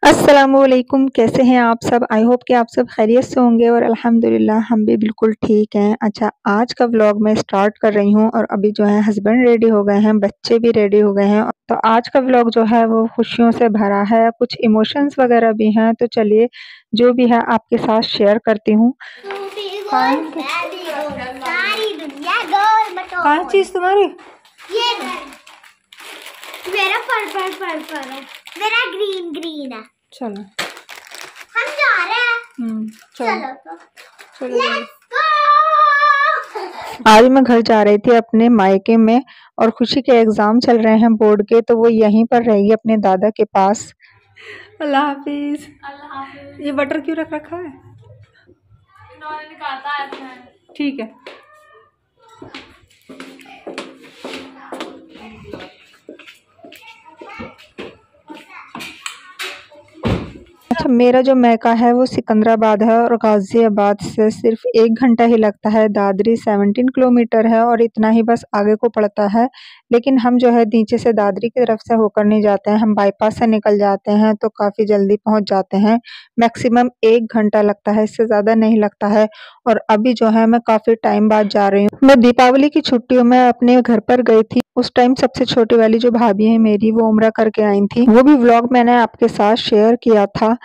अस्सलामुअलैकुम, कैसे हैं आप सब? आई होप कि आप सब खैरियत से होंगे और अल्हम्दुलिल्लाह हम भी बिल्कुल ठीक हैं। अच्छा, आज का व्लॉग मैं स्टार्ट कर रही हूँ और अभी जो है हस्बैंड रेडी हो गए हैं, बच्चे भी रेडी हो गए हैं। तो आज का व्लॉग जो है वो खुशियों से भरा है, कुछ इमोशंस वगैरह भी हैं। तो चलिए जो भी है आपके साथ शेयर करती हूँ। कौन चीज़ तुम्हारी? ये मेरा पर्पल है, मेरा ग्रीन है। चलो हम जा रहे हैं। चलो तो लेट्स गो। आज मैं घर जा रही थी अपने मायके में और खुशी के एग्जाम चल रहे हैं बोर्ड के, तो वो यहीं पर रहेगी अपने दादा के पास। अल्लाह हाफिज। अल्लाह हाफिज। ये बटर क्यों रख रखा है? इन्होंने निकालता है। ठीक है। अच्छा, मेरा जो मैका है वो सिकंदराबाद है और गाज़ियाबाद से सिर्फ 1 घंटा ही लगता है। दादरी 17 किलोमीटर है और इतना ही बस आगे को पड़ता है। लेकिन हम जो है नीचे से दादरी की तरफ से होकर नहीं जाते हैं, हम बाईपास से निकल जाते हैं तो काफ़ी जल्दी पहुंच जाते हैं। मैक्सिमम 1 घंटा लगता है, इससे ज़्यादा नहीं लगता है। और अभी जो है मैं काफ़ी टाइम बाद जा रही हूँ। मैं दीपावली की छुट्टियों में अपने घर पर गई थी। उस टाइम सबसे छोटी वाली जो भाभी है मेरी, वो उम्रा करके आई थी। वो भी व्लॉग मैंने आपके साथ शेयर किया था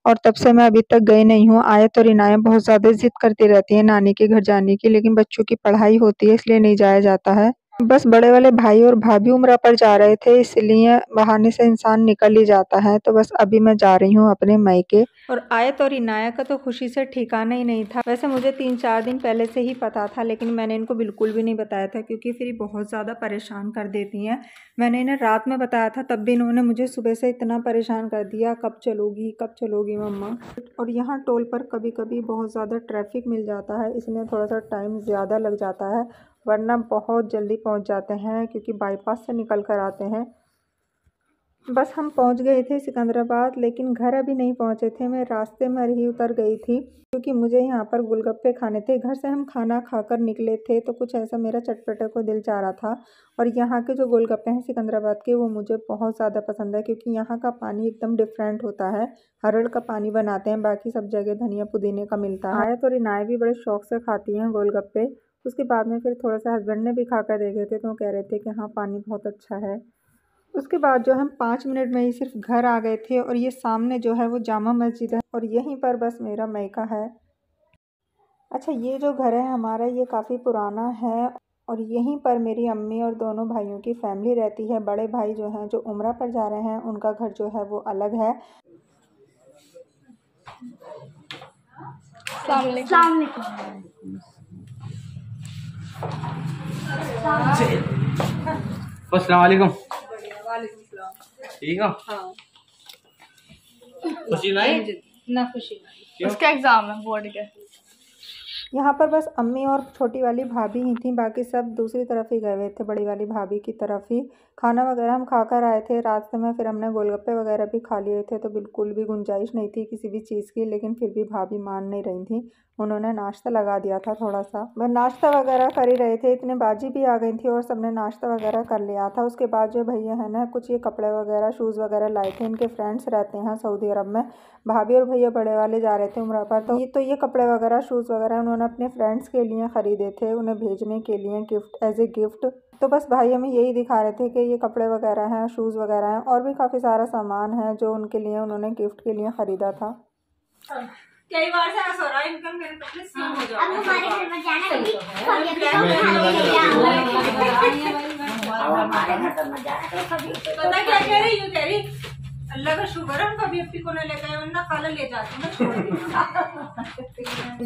और तब से मैं अभी तक गई नहीं हूँ। आयत और इनाया बहुत ज़्यादा ज़िद करती रहती हैं नानी के घर जाने की, लेकिन बच्चों की पढ़ाई होती है इसलिए नहीं जाया जाता है। बस बड़े वाले भाई और भाभी उम्रा पर जा रहे थे, इसलिए बहाने से इंसान निकल ही जाता है। तो बस अभी मैं जा रही हूँ अपने मायके। और आयत और इनाया का तो खुशी से ठिकाना ही नहीं था। वैसे मुझे 3-4 दिन पहले से ही पता था, लेकिन मैंने इनको बिल्कुल भी नहीं बताया था क्योंकि फिर ये बहुत ज़्यादा परेशान कर देती हैं। मैंने इन्हें रात में बताया था, तब भी इन्होंने मुझे सुबह से इतना परेशान कर दिया, कब चलोगी मम्मा। और यहाँ टोल पर कभी कभी बहुत ज़्यादा ट्रैफिक मिल जाता है, इसलिए थोड़ा सा टाइम ज़्यादा लग जाता है, वरना बहुत जल्दी पहुँच जाते हैं क्योंकि बाईपास से निकल कर आते हैं। बस हम पहुंच गए थे सिकंदराबाद, लेकिन घर अभी नहीं पहुंचे थे। मैं रास्ते में ही उतर गई थी क्योंकि मुझे यहाँ पर गोलगप्पे खाने थे। घर से हम खाना खाकर निकले थे तो कुछ ऐसा मेरा चटपटे को दिल चाह रहा था। और यहाँ के जो गोलगप्पे हैं सिकंदराबाद के, वो मुझे बहुत ज़्यादा पसंद है क्योंकि यहाँ का पानी एकदम डिफरेंट होता है। हरड़ का पानी बनाते हैं, बाकी सब जगह धनिया पुदीने का मिलता है। आयत और इनाया भी बड़े शौक से खाती हैं गोलगप्पे। उसके बाद में फिर थोड़ा सा हस्बैंड ने भी खा कर देखे थे तो वो कह रहे थे कि हाँ पानी बहुत अच्छा है। उसके बाद जो हम 5 मिनट में ही सिर्फ घर आ गए थे और ये सामने जो है वो जामा मस्जिद है और यहीं पर बस मेरा मैका है। अच्छा, ये जो घर है हमारा, ये काफ़ी पुराना है और यहीं पर मेरी अम्मी और दोनों भाइयों की फैमिली रहती है। बड़े भाई जो हैं जो उम्रा पर जा रहे हैं, उनका घर जो है वो अलग है। अस्सलाम वालेकुम। ठीक हो? हाँ। खुशी नहीं? ना खुशी नहीं। उसका एग्जाम है बोर्ड के। यहाँ पर बस अम्मी और छोटी वाली भाभी ही थी, बाकी सब दूसरी तरफ ही गए हुए थे, बड़ी वाली भाभी की तरफ ही। खाना वगैरह हम खाकर आए थे रास्ते में, फिर हमने गोलगप्पे वगैरह भी खा लिए थे, तो बिल्कुल भी गुंजाइश नहीं थी किसी भी चीज़ की। लेकिन फिर भी भाभी मान नहीं रही थी, उन्होंने नाश्ता लगा दिया था थोड़ा सा। वह नाश्ता वगैरह कर ही रहे थे, इतने बाजी भी आ गई थी और सबने नाश्ता वगैरह कर लिया था। उसके बाद जो भैया है ना, कुछ ये कपड़े वगैरह शूज़ वगैरह लाए थे, इनके फ्रेंड्स रहते हैं सऊदी अरब में। भाभी और भैया बड़े वाले जा रहे थे उम्रा पर, तो ये कपड़े वगैरह शूज़ वगैरह उन्होंने अपने फ्रेंड्स के लिए ख़रीदे थे, उन्हें भेजने के लिए गिफ्ट, एज ए गिफ्ट। तो बस भाई हमें यही दिखा रहे थे कि ये कपड़े वगैरह हैं, शूज़ वगैरह हैं, और भी काफ़ी सारा सामान है जो उनके लिए उन्होंने गिफ्ट के लिए ख़रीदा था। कई बार से ऐसा हो रहा है इनका, मेरे कपड़े सेम हो जाते हैं। अब हमारे घर में जाना कभी पता क्या कह रही, यूँ कह रही अल्लाह का शुक्र है कभी अपनी को ले गए, वरना खाला ले जाते ना छोड़ दिया।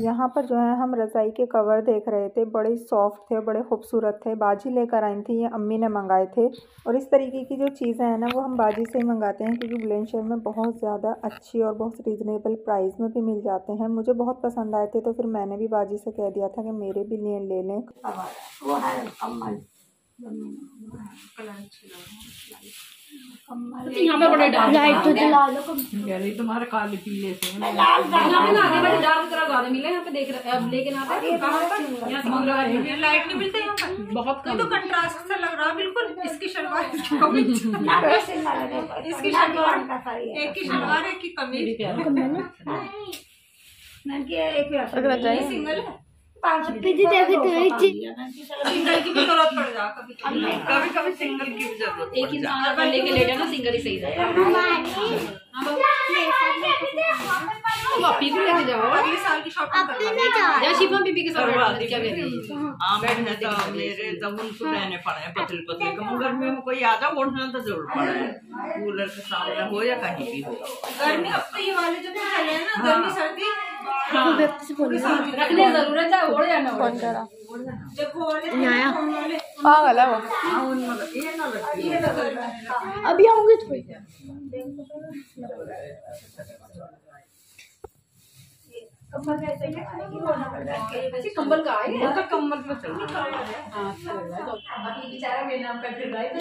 यहाँ पर जो है हम रज़ाई के कवर देख रहे थे, बड़े सॉफ्ट थे, बड़े खूबसूरत थे। बाजी लेकर आई थी, ये अम्मी ने मंगाए थे। और इस तरीके की जो चीज़ें हैं ना, वो हम बाजी से ही मंगाते हैं क्योंकि बुलंदशहर में बहुत ज़्यादा अच्छी और बहुत रीज़नेबल प्राइस में भी मिल जाते हैं। मुझे बहुत पसंद आए थे तो फिर मैंने भी बाजी से कह दिया था कि मेरे भी लिए ले लें। वो है यहाँ पे बड़े डार्क लाइट तो जला लो। गैलरी तुम्हारे काले पीले से यहाँ पे ना आगे बड़े डार्क तरह ज्यादा मिले यहाँ पे देख रहे अब लेकिन आते हैं लाइट नहीं मिलती यहाँ पर बहुत कम। तो कंट्रास्ट सा लग रहा बिल्कुल। इसकी शलवार इसकी शलवार एक की शलवार एक की कमीज सिंगल है। सिंगल की भी जरूरत पड़ जा कभी कभी सिंगल की भी जरूरत। एक इंसान अगर लेके लेटा ना सिंगल ही सही रहेगा। को लेके जाओ अगले साल की शॉपिंग या शिफा बीबी के साथ क्या कहती है मेरे जब उनको रहने पड़े हैं पतले पतले के मगर में कोई आ जाओ उठना तो जरूर पड़ा है। कूलर के सामने हो या कहीं भी हो। गर्मी अब तो ये वाले जो चले हैं ना गर्मी सर्दी रखने जरूरत है ओढ़ जाना फोन करा पागल है वो। अभी आऊंगी कंबल का है तो कम्बल पे चल अभी बेचारा मेरे नाम पे फिर रहा है तो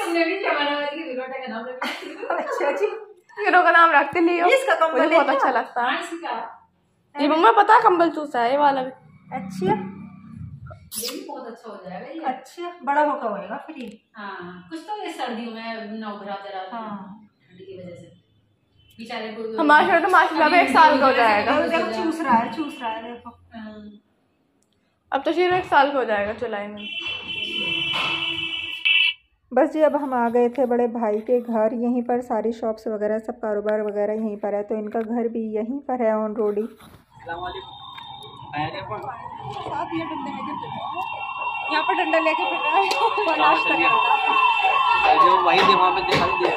तुमने भी जमाना वाली की विरोटा का नाम रखा। अच्छा जी हीरो का नाम रखते लियो। इसका कंबल मुझे बहुत अच्छा लगता है। इसका ये मम्मा पता है कंबल चूसा है ये वाला भी। अच्छा ये भी बहुत अच्छा हो जाएगा ये। अच्छा बड़ा होगा होएगा फिर ये। हाँ कुछ तो ये सर्दियों में ना उभरा जरा ठंडी की वजह से बेचारे को हमारा शर्ट माशाल्लाह भी 1 साल का हो जाएगा। देखो चूस रहा है देखो। अब तो शिरो 1 साल का हो जाएगा जुलाई में। बस जी अब हम आ गए थे बड़े भाई के घर। यहीं पर सारी शॉप्स वगैरह सब कारोबार वगैरह यहीं पर है, तो इनका घर भी यहीं पर है ऑन रोड ही। यहाँ पर डंडा लेके फिर रहा है जो वही दे वहाँ पे दिखाई दे।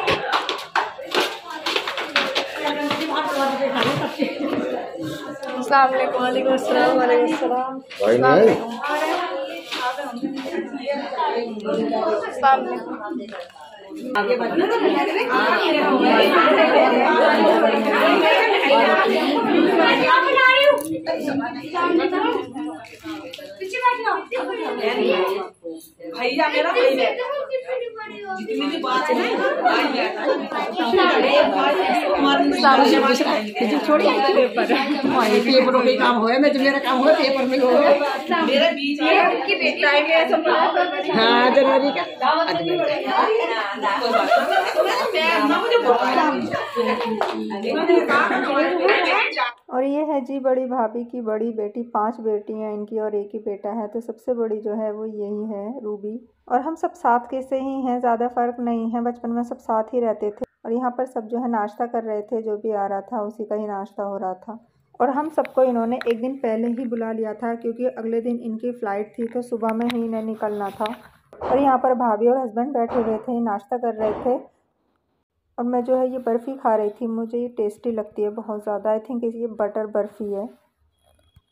अस्सलाम वालेकुम। वालेकुम अस्सलाम। वालेकुम अस्सलाम। अस्सलाम वालेकुम। आगे बढ़ना भैया मेरा भैया जितनी भी बात है पेपरों के काम हो मैं तो मेरा काम हो पेपर में हो मेरा बीच हाँ जनवरी का और ये है जी बड़ी भाभी की बड़ी बेटी। 5 बेटियां इनकी और एक ही बेटा है, तो सबसे बड़ी जो है वो यही है रूबी। और हम सब साथ के से ही हैं, ज़्यादा फ़र्क नहीं है। बचपन में सब साथ ही रहते थे। और यहाँ पर सब जो है नाश्ता कर रहे थे, जो भी आ रहा था उसी का ही नाश्ता हो रहा था। और हम सबको इन्होंने एक दिन पहले ही बुला लिया था, क्योंकि अगले दिन इनकी फ़्लाइट थी, तो सुबह में ही इन्हें निकलना था। और यहाँ पर भाभी और हस्बैंड बैठे हुए थे, नाश्ता कर रहे थे। और मैं जो है ये बर्फ़ी खा रही थी। मुझे ये टेस्टी लगती है बहुत ज़्यादा। आई थिंक ये बटर बर्फ़ी है।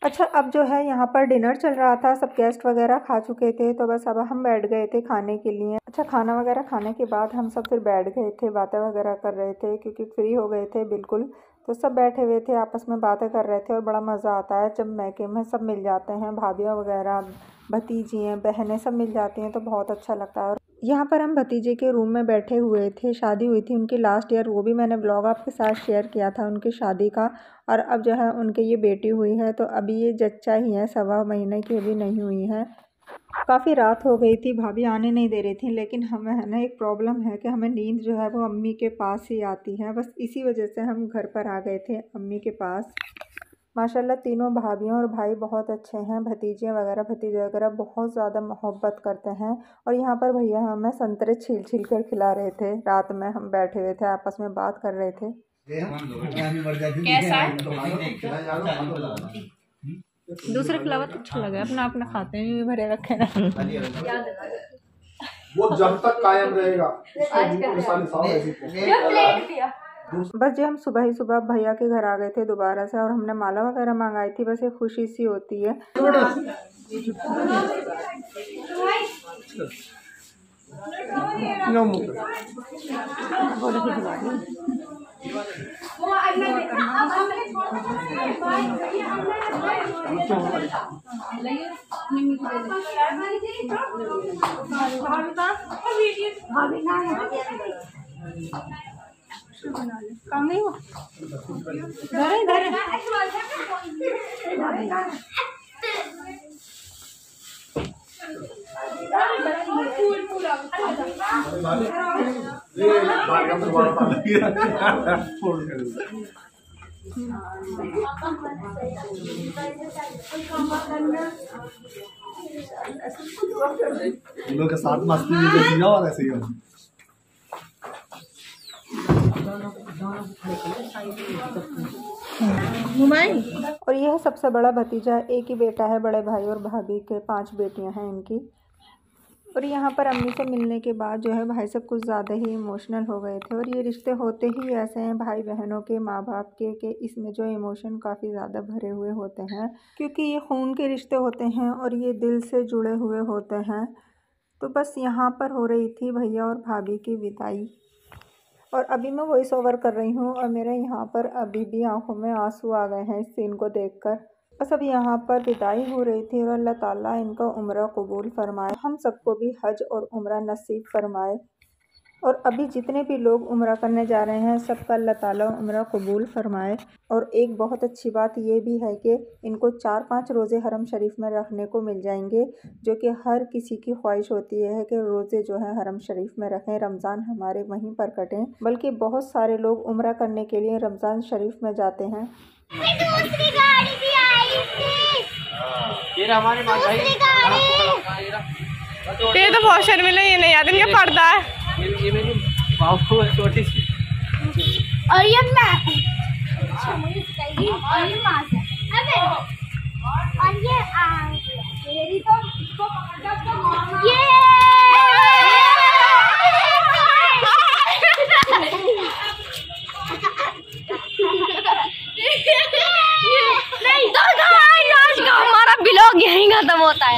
अच्छा अब जो है यहाँ पर डिनर चल रहा था, सब गेस्ट वगैरह खा चुके थे, तो बस अब हम बैठ गए थे खाने के लिए। अच्छा खाना वगैरह खाने के बाद हम सब फिर बैठ गए थे, बातें वगैरह कर रहे थे, क्योंकि फ्री हो गए थे बिल्कुल। तो सब बैठे हुए थे, आपस में बातें कर रहे थे। और बड़ा मज़ा आता है जब मैके में सब मिल जाते हैं, भाभियाँ वगैरह, भतीजियाँ, बहनें सब मिल जाती हैं, तो बहुत अच्छा लगता है। और यहाँ पर हम भतीजे के रूम में बैठे हुए थे। शादी हुई थी उनकी लास्ट ईयर, वो भी मैंने ब्लॉग आपके साथ शेयर किया था उनकी शादी का। और अब जो है उनके ये बेटी हुई है, तो अभी ये जच्चा ही है, 1.25 महीने की अभी नहीं हुई है। काफ़ी रात हो गई थी, भाभी आने नहीं दे रही थी, लेकिन हमें है ना एक प्रॉब्लम है कि हमें नींद जो है वो अम्मी के पास ही आती है। बस इसी वजह से हम घर पर आ गए थे अम्मी के पास। माशाल्लाह तीनों भाभियाँ और भाई बहुत अच्छे हैं। भतीजियाँ वगैरह भतीजे वगैरह बहुत ज़्यादा मोहब्बत करते हैं। और यहाँ पर भैया हमें संतरे छील छील कर खिला रहे थे। रात में हम बैठे हुए थे, आपस में बात कर रहे थे। कैसा है? दूसरे फ्लावर अच्छा लगा, अपना अपना खाते हैं, भरे रखे ना। वो जब तक कायम रहेगा। बस जी हम सुबह ही सुबह भैया के घर आ गए थे दोबारा से, और हमने माला वगैरह मंगाई थी। बस ये खुशी सी होती है। भाभी बना ले। कहाँ गई वो? धरे धरे। इन लोग के साथ मस्ती भी जैसी हो और ऐसे ही हो। और यह सबसे बड़ा भतीजा, एक ही बेटा है, बड़े भाई और भाभी के 5 बेटियां हैं इनकी। और यहाँ पर अम्मी से मिलने के बाद जो है भाई साहब कुछ ज़्यादा ही इमोशनल हो गए थे। और ये रिश्ते होते ही ऐसे हैं भाई बहनों के, माँ बाप के, कि इसमें जो इमोशन काफ़ी ज़्यादा भरे हुए होते हैं, क्योंकि ये खून के रिश्ते होते हैं और ये दिल से जुड़े हुए होते हैं। तो बस यहाँ पर हो रही थी भैया और भाभी की विदाई, और अभी मैं वॉइस ओवर कर रही हूँ और मेरे यहाँ पर अभी भी आंखों में आंसू आ गए हैं इस सीन को देखकर। बस अब यहाँ पर विदाई हो रही थी और अल्लाह ताला इनका उम्रा कबूल फरमाए, हम सबको भी हज और उम्रा नसीब फरमाए। और अभी जितने भी लोग उम्रा करने जा रहे हैं सबका अल्लाह ताला उम्रा कबूल फरमाए। और एक बहुत अच्छी बात ये भी है कि इनको 4-5 रोज़े हरम शरीफ में रखने को मिल जाएंगे, जो कि हर किसी की ख्वाहिश होती है कि रोज़े जो है हरम शरीफ में रखें, रमज़ान हमारे वहीं पर कटें। बल्कि बहुत सारे लोग उम्रा करने के लिए रमज़ान शरीफ में जाते हैं। दूसरी गाड़ी भी आई थी। ये हमारे माँ भाई ये तो बहुत शर्मिला, ये नहीं याद इनका पर्दा है। ये मेरी बाबू है छोटी सी, और ये मैं और ये माँ से अबे और ये मेरी तो इसको ये नहीं तो आज का हमारा ब्लॉग यहीं खत्म होता है।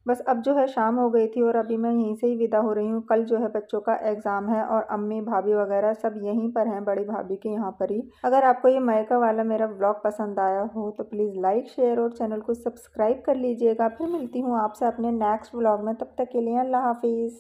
बस अब जो है शाम हो गई थी और अभी मैं यहीं से ही विदा हो रही हूँ। कल जो है बच्चों का एग्ज़ाम है और अम्मी भाभी वगैरह सब यहीं पर हैं, बड़ी भाभी के यहाँ पर ही। अगर आपको ये मायका वाला मेरा व्लॉग पसंद आया हो तो प्लीज़ लाइक, शेयर और चैनल को सब्सक्राइब कर लीजिएगा। फिर मिलती हूँ आपसे अपने नेक्स्ट व्लॉग में, तब तक के लिए अल्लाह हाफिज़।